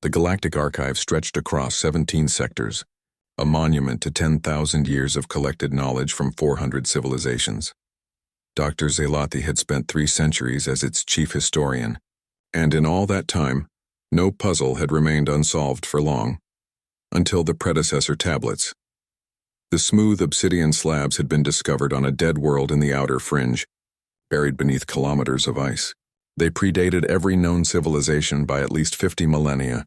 The Galactic Archive stretched across 17 sectors, a monument to 10,000 years of collected knowledge from 400 civilizations. Dr. Zelati had spent 3 centuries as its chief historian, and in all that time, no puzzle had remained unsolved for long, until the predecessor tablets. The smooth obsidian slabs had been discovered on a dead world in the outer fringe, buried beneath kilometers of ice. They predated every known civilization by at least 50 millennia,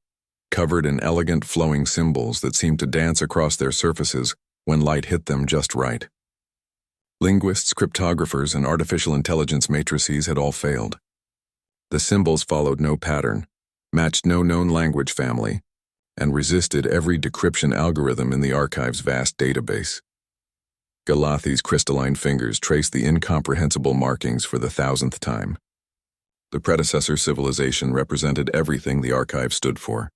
covered in elegant flowing symbols that seemed to dance across their surfaces when light hit them just right. Linguists, cryptographers, and artificial intelligence matrices had all failed. The symbols followed no pattern, matched no known language family, and resisted every decryption algorithm in the archive's vast database. Galathi's crystalline fingers traced the incomprehensible markings for the 1,000th time. The predecessor civilization represented everything the archive stood for: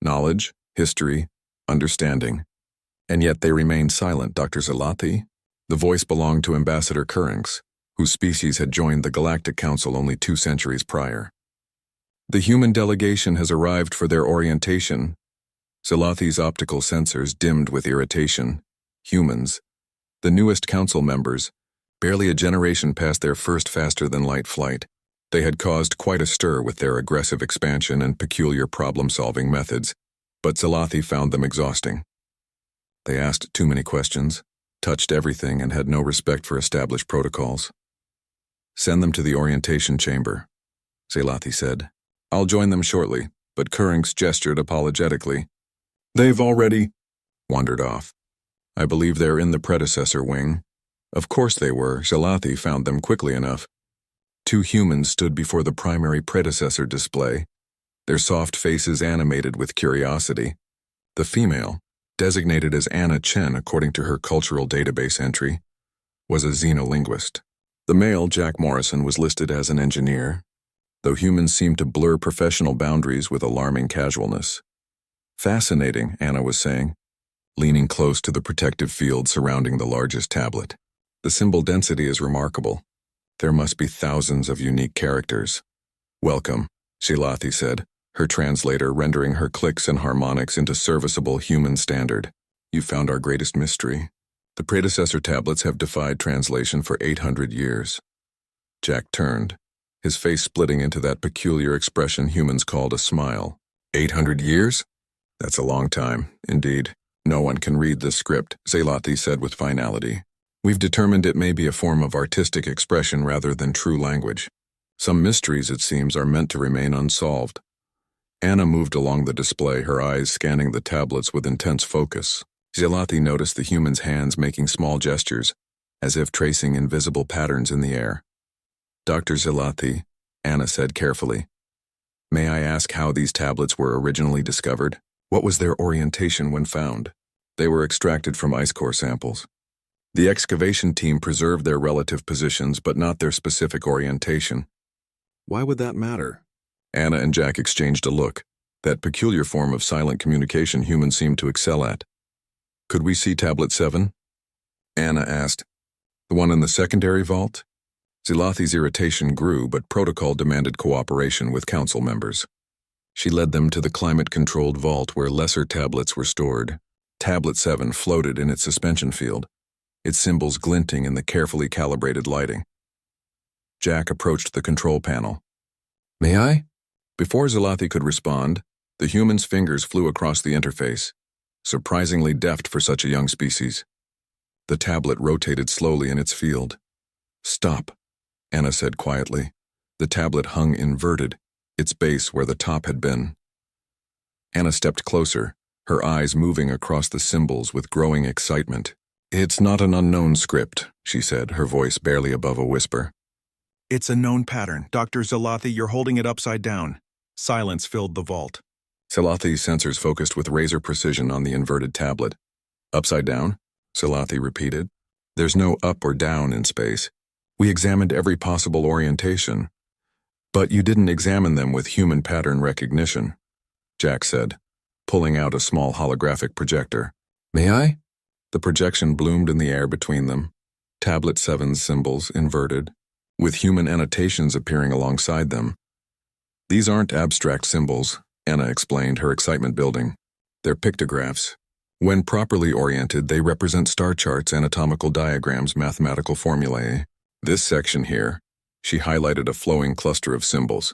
knowledge, history, understanding. And yet they remained silent. Dr. Zelati? The voice belonged to Ambassador Currings, whose species had joined the Galactic Council only 2 centuries prior. The human delegation has arrived for their orientation. Zelati's optical sensors dimmed with irritation. Humans, the newest council members, barely a generation past their first faster-than-light flight. They had caused quite a stir with their aggressive expansion and peculiar problem-solving methods, but Zelati found them exhausting. They asked too many questions, touched everything, and had no respect for established protocols. "Send them to the orientation chamber," Zelati said. "I'll join them shortly," but Currings gestured apologetically. "They've already wandered off. I believe they're in the predecessor wing." Of course they were. Zelati found them quickly enough. 2 humans stood before the primary predecessor display, their soft faces animated with curiosity. The female, designated as Anna Chen according to her cultural database entry, was a xenolinguist. The male, Jack Morrison, was listed as an engineer, though humans seemed to blur professional boundaries with alarming casualness. "Fascinating," Anna was saying, leaning close to the protective field surrounding the largest tablet. "The symbol density is remarkable. There must be thousands of unique characters." "Welcome," Zelati said, her translator rendering her clicks and harmonics into serviceable human standard. "You found our greatest mystery. The predecessor tablets have defied translation for 800 years." Jack turned, his face splitting into that peculiar expression humans called a smile. 800 years? That's a long time, indeed. "No one can read this script," Zelati said with finality. "We've determined it may be a form of artistic expression rather than true language. Some mysteries, it seems, are meant to remain unsolved." Anna moved along the display, her eyes scanning the tablets with intense focus. Zelati noticed the human's hands making small gestures, as if tracing invisible patterns in the air. "Dr. Zelati," Anna said carefully, "may I ask how these tablets were originally discovered? What was their orientation when found?" "They were extracted from ice core samples. The excavation team preserved their relative positions but not their specific orientation." "Why would that matter?" Anna and Jack exchanged a look, that peculiar form of silent communication humans seemed to excel at. "Could we see Tablet 7? Anna asked. "The one in the secondary vault?" Zelati's irritation grew, but protocol demanded cooperation with council members. She led them to the climate-controlled vault where lesser tablets were stored. Tablet 7 floated in its suspension field, its symbols glinting in the carefully calibrated lighting. Jack approached the control panel. "May I?" Before Zelati could respond, the human's fingers flew across the interface, surprisingly deft for such a young species. The tablet rotated slowly in its field. "Stop," Anna said quietly. The tablet hung inverted, its base where the top had been. Anna stepped closer, her eyes moving across the symbols with growing excitement. "It's not an unknown script," she said, her voice barely above a whisper. "It's a known pattern. Dr. Zelati, you're holding it upside down." Silence filled the vault. Zelati's sensors focused with razor precision on the inverted tablet. "Upside down?" Zelati repeated. "There's no up or down in space. We examined every possible orientation. But you didn't examine them with human pattern recognition," Jack said, pulling out a small holographic projector. "May I?" The projection bloomed in the air between them, Tablet 7's symbols inverted, with human annotations appearing alongside them. "These aren't abstract symbols," Anna explained, her excitement building. They're pictographs. When properly oriented, they represent star charts, anatomical diagrams, mathematical formulae. This section here, she highlighted a flowing cluster of symbols.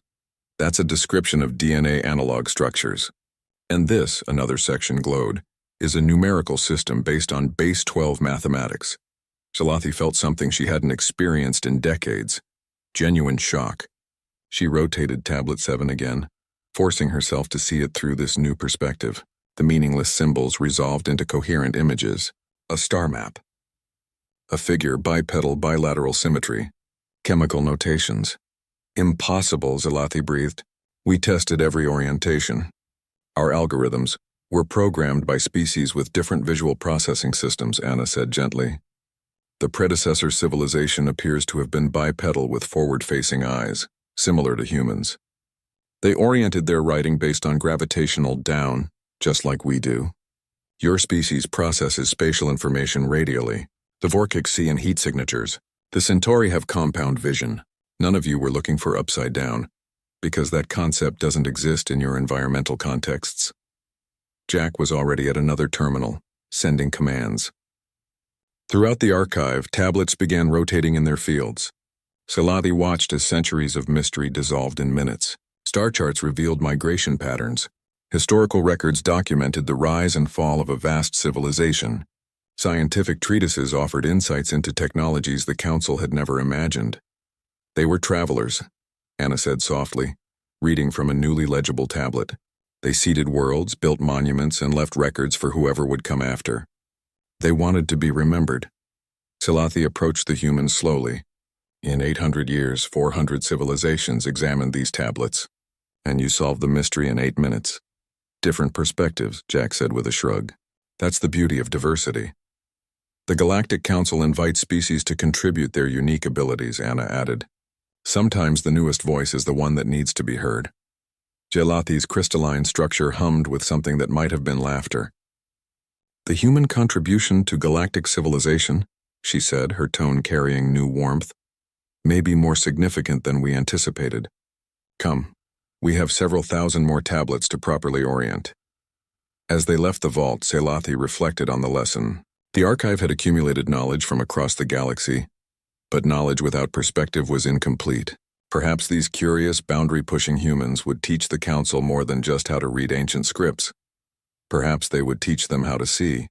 That's a description of DNA analog structures. And this, another section glowed, is a numerical system based on base 12 mathematics. Selathi felt something she hadn't experienced in decades. Genuine shock. She rotated tablet 7 again, forcing herself to see it through this new perspective. The meaningless symbols resolved into coherent images. A star map. A figure, bipedal, bilateral symmetry. Chemical notations. Impossible, Selathi breathed. We tested every orientation. Our algorithms were programmed by species with different visual processing systems, Anna said gently. The predecessor civilization appears to have been bipedal with forward-facing eyes, similar to humans. They oriented their writing based on gravitational down, just like we do. Your species processes spatial information radially. The Vorkic see in heat signatures. The Centauri have compound vision. None of you were looking for upside down, because that concept doesn't exist in your environmental contexts. Jack was already at another terminal, sending commands. Throughout the archive, tablets began rotating in their fields. Selathi watched as centuries of mystery dissolved in minutes. Star charts revealed migration patterns. Historical records documented the rise and fall of a vast civilization. Scientific treatises offered insights into technologies the Council had never imagined. They were travelers, Anna said softly, reading from a newly legible tablet. They seeded worlds, built monuments, and left records for whoever would come after. They wanted to be remembered. Selathi approached the humans slowly. In 800 years, 400 civilizations examined these tablets. And you solved the mystery in 8 minutes. Different perspectives, Jack said with a shrug. That's the beauty of diversity. The Galactic Council invites species to contribute their unique abilities, Anna added. Sometimes the newest voice is the one that needs to be heard. Selathi's crystalline structure hummed with something that might have been laughter. The human contribution to galactic civilization, she said, her tone carrying new warmth, may be more significant than we anticipated. Come, we have several thousand more tablets to properly orient. As they left the vault, Selathi reflected on the lesson. The archive had accumulated knowledge from across the galaxy, but knowledge without perspective was incomplete. Perhaps these curious, boundary-pushing humans would teach the Council more than just how to read ancient scripts. Perhaps they would teach them how to see.